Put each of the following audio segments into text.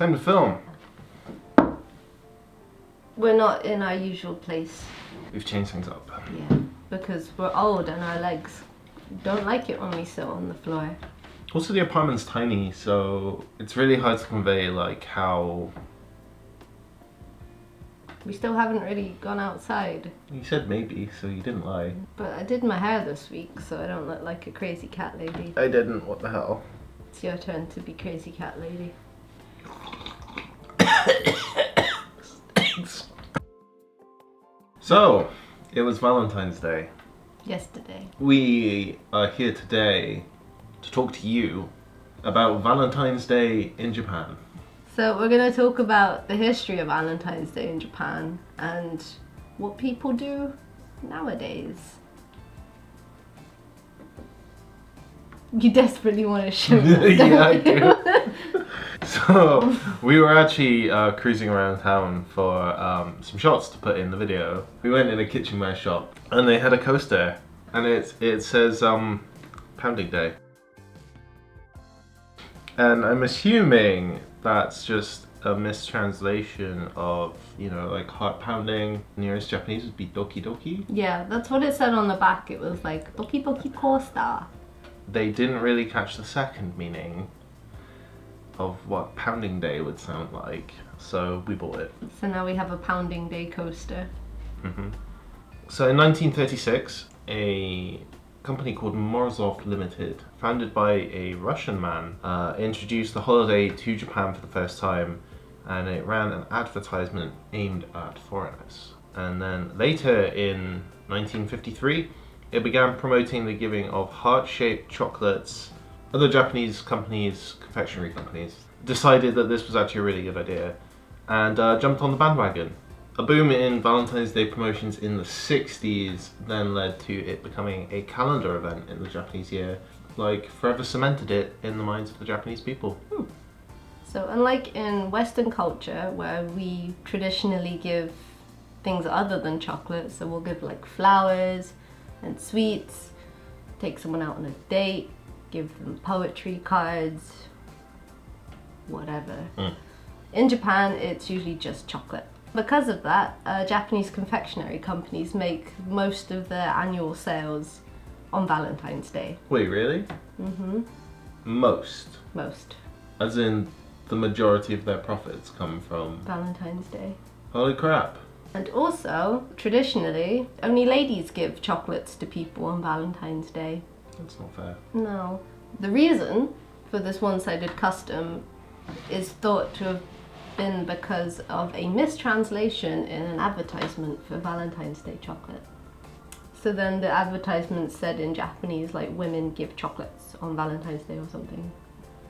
Time to film. We're not in our usual place. We've changed things up. Yeah, because we're old and our legs don't like it when we sit on the floor. Also, the apartment's tiny, so it's really hard to convey like how. We still haven't really gone outside. You said maybe, so you didn't lie. But I did my hair this week, so I don't look like a crazy cat lady. I didn't. What the hell? It's your turn to be crazy cat lady. So, it was Valentine's Day. Yesterday. We are here today to talk to you about Valentine's Day in Japan. So we're going to talk about the history of Valentine's Day in Japan and what people do nowadays. You desperately want to show us, don't Yeah, I you? do. So, we were actually cruising around town for some shots to put in the video. We went in a kitchenware shop and they had a coaster and it says Pounding Day. And I'm assuming that's just a mistranslation of, like heart pounding. Nearest Japanese would be doki doki. Yeah, that's what it said on the back. It was like doki doki coaster. They didn't really catch the second meaning of what Pounding Day would sound like, so we bought it. So now we have a Pounding Day coaster. So in 1936, a company called Morozov Limited, founded by a Russian man, introduced the holiday to Japan for the first time, and it ran an advertisement aimed at foreigners. And then later in 1953, it began promoting the giving of heart-shaped chocolates. Other Japanese companies, confectionery companies, decided that this was actually a really good idea and jumped on the bandwagon. A boom in Valentine's Day promotions in the 60s then led to it becoming a calendar event in the Japanese year, forever cemented it in the minds of the Japanese people. So unlike in Western culture, where we traditionally give things other than chocolate, so we'll give like flowers and sweets, take someone out on a date, give them poetry cards, whatever. In Japan, it's usually just chocolate. Because of that, Japanese confectionery companies make most of their annual sales on Valentine's Day. Wait, really? Most? Most. As in, the majority of their profits come from Valentine's Day. Holy crap. And also, traditionally, only ladies give chocolates to people on Valentine's Day. That's not fair. No. The reason for this one-sided custom is thought to have been because of a mistranslation in an advertisement for Valentine's Day chocolate. So then the advertisement said in Japanese, like, women give chocolates on Valentine's Day or something.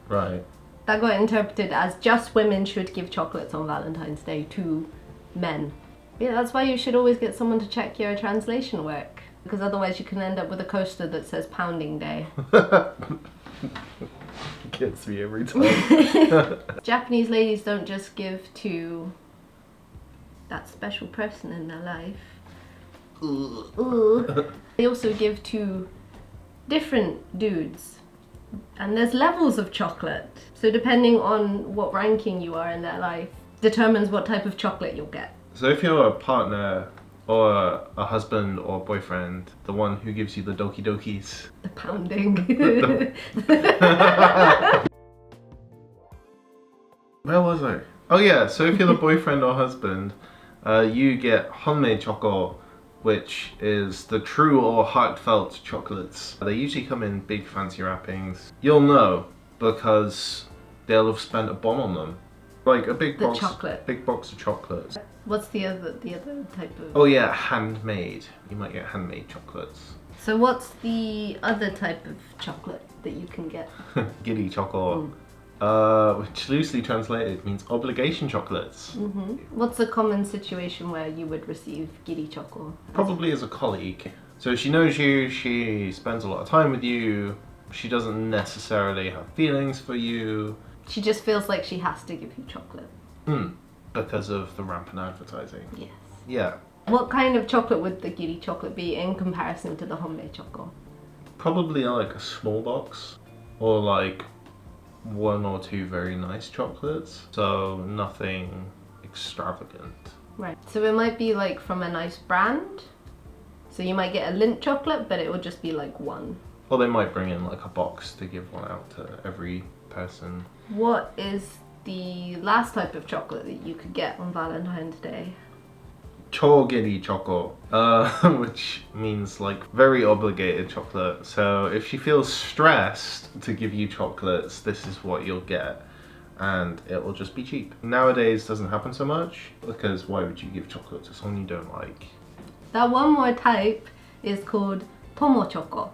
Right. That got interpreted as just women should give chocolates on Valentine's Day to men. Yeah, that's why you should always get someone to check your translation work, because otherwise you can end up with a coaster that says Pounding Day. Gets me every time. Japanese ladies don't just give to that special person in their life. Ooh. They also give to different dudes. And there's levels of chocolate. So depending on what ranking you are in their life, determines what type of chocolate you'll get. So if you're a partner or a husband or boyfriend, the one who gives you the doki dokis. The pounding. Where was I? Oh yeah, so if you're the boyfriend or husband, you get homemade choco, which is the true or heartfelt chocolates. They usually come in big fancy wrappings. You'll know because they'll have spent a bomb on them. Like a big box of chocolates. What's the other type of? Oh yeah, handmade. You might get handmade chocolates. So what's the other type of chocolate that you can get? Giddy choco, which loosely translated means obligation chocolates. What's a common situation where you would receive giddy choco? Probably as a colleague. So she knows you, she spends a lot of time with you, she doesn't necessarily have feelings for you. She just feels like she has to give you chocolate. Because of the rampant advertising. Yes. Yeah. What kind of chocolate would the giddy chocolate be in comparison to the homemade choco? Probably like a small box, or like one or two very nice chocolates, so nothing extravagant. Right. So it might be like from a nice brand. So you might get a Lindt chocolate, but it will just be like one. Or they might bring in like a box to give one out to every person. What is the last type of chocolate that you could get on Valentine's Day? Chogiri choco, which means like very obligated chocolate. So if she feels stressed to give you chocolates, this is what you'll get. And it will just be cheap. Nowadays doesn't happen so much, because why would you give chocolate to someone you don't like? That one more type is called tomo choco,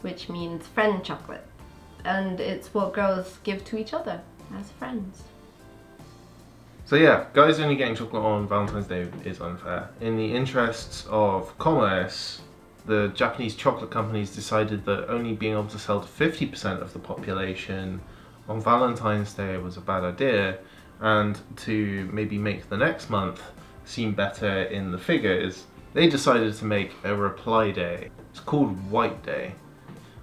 which means friend chocolate. And it's what girls give to each other as friends. So yeah, guys only getting chocolate on Valentine's Day is unfair. In the interests of commerce, the Japanese chocolate companies decided that only being able to sell to 50% of the population on Valentine's Day was a bad idea, and to maybe make the next month seem better in the figures, they decided to make a reply day. It's called White Day,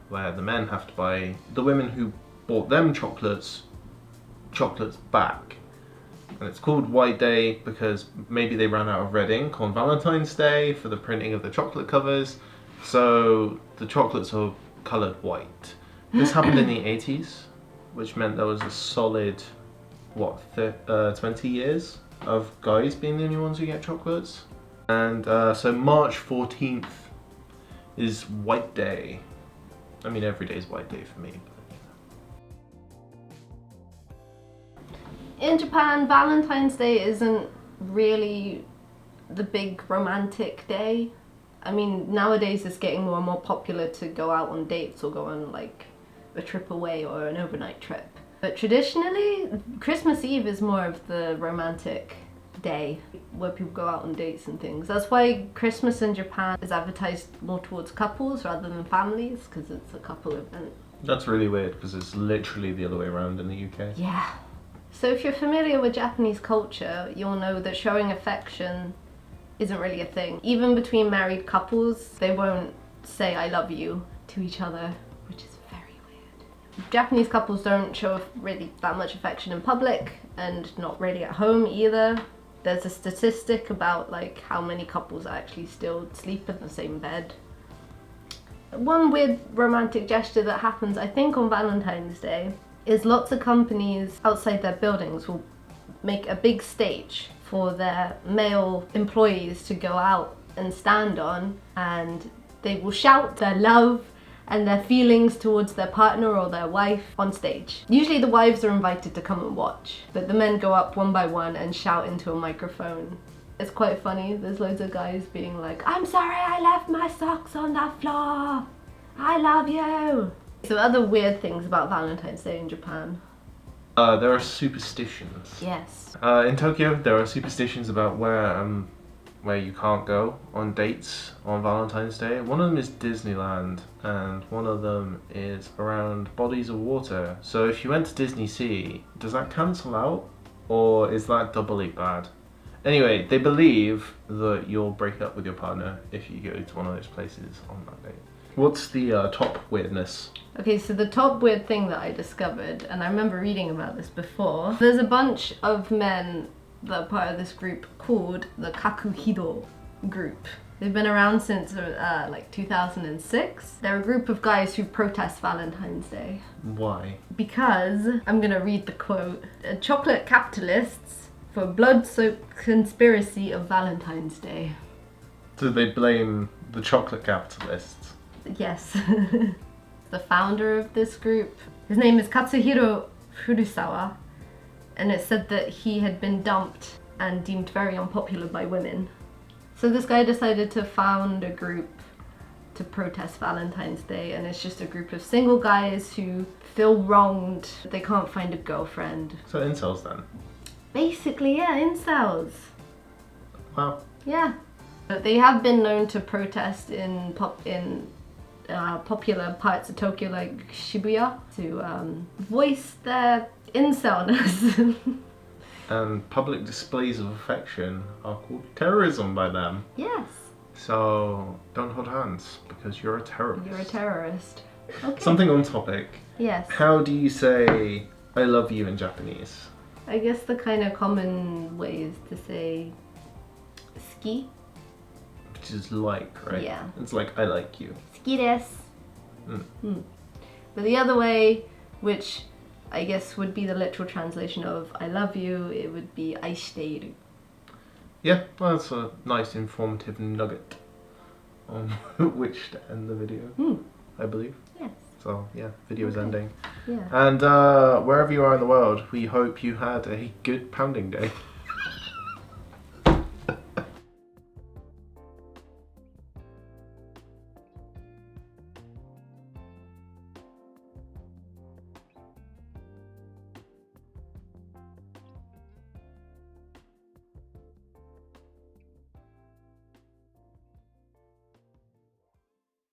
where the men have to buy the women who bought them chocolates back. And it's called White Day because maybe they ran out of red ink on Valentine's Day for the printing of the chocolate covers, so the chocolates are coloured white. This happened in the 80s, which meant there was a solid, 20 years of guys being the only ones who get chocolates. And so March 14th is White Day. I mean, every day is White Day for me. In Japan, Valentine's Day isn't really the big romantic day. I mean, nowadays it's getting more and more popular to go out on dates or go on like a trip away or an overnight trip. But traditionally, Christmas Eve is more of the romantic day where people go out on dates and things. That's why Christmas in Japan is advertised more towards couples rather than families, because it's a couple event. That's really weird because it's literally the other way around in the UK. Yeah. So if you're familiar with Japanese culture, you'll know that showing affection isn't really a thing. Even between married couples, they won't say I love you to each other, which is very weird. Japanese couples don't show really that much affection in public, and not really at home either. There's a statistic about like how many couples actually still sleep in the same bed. One weird romantic gesture that happens, I think, on Valentine's Day is lots of companies outside their buildings will make a big stage for their male employees to go out and stand on, and they will shout their love and their feelings towards their partner or their wife on stage. Usually the wives are invited to come and watch, but the men go up one by one and shout into a microphone. It's quite funny. There's loads of guys being like, I'm sorry I left my socks on the floor. I love you. So other weird things about Valentine's Day in Japan. There are superstitions. Yes. In Tokyo, there are superstitions about where you can't go on dates on Valentine's Day. One of them is Disneyland, and one of them is around bodies of water. So if you went to Disney Sea, does that cancel out, or is that doubly bad? Anyway, they believe that you'll break up with your partner if you go to one of those places on that date. What's the top weirdness? Okay, so the top weird thing that I discovered, and I remember reading about this before, there's a bunch of men that are part of this group called the Kakuhido group. They've been around since like 2006. They're a group of guys who protest Valentine's Day. Why? Because, I'm gonna read the quote, chocolate capitalists for blood-soaked conspiracy of Valentine's Day. Do they blame the chocolate capitalists? Yes. The founder of this group, his name is Katsuhiro Furusawa, and it said that he had been dumped and deemed very unpopular by women. So this guy decided to found a group to protest Valentine's Day, and it's just a group of single guys who feel wronged. They can't find a girlfriend. So incels then? Basically, yeah, incels. Wow. Yeah. But they have been known to protest in popular parts of Tokyo like Shibuya to voice their incelness. And public displays of affection are called terrorism by them. Yes. So don't hold hands because you're a terrorist. You're a terrorist. Okay. Something on topic. Yes. How do you say I love you in Japanese? I guess the kind of common way is to say ski. Which is like, right? Yeah. It's like, I like you. 好きです. But the other way, which I guess would be the literal translation of I love you, it would be 愛している. Yeah, well, that's a nice informative nugget on which to end the video, I believe. Yes. So, yeah, video is ending. Yeah. And wherever you are in the world, we hope you had a good pounding day.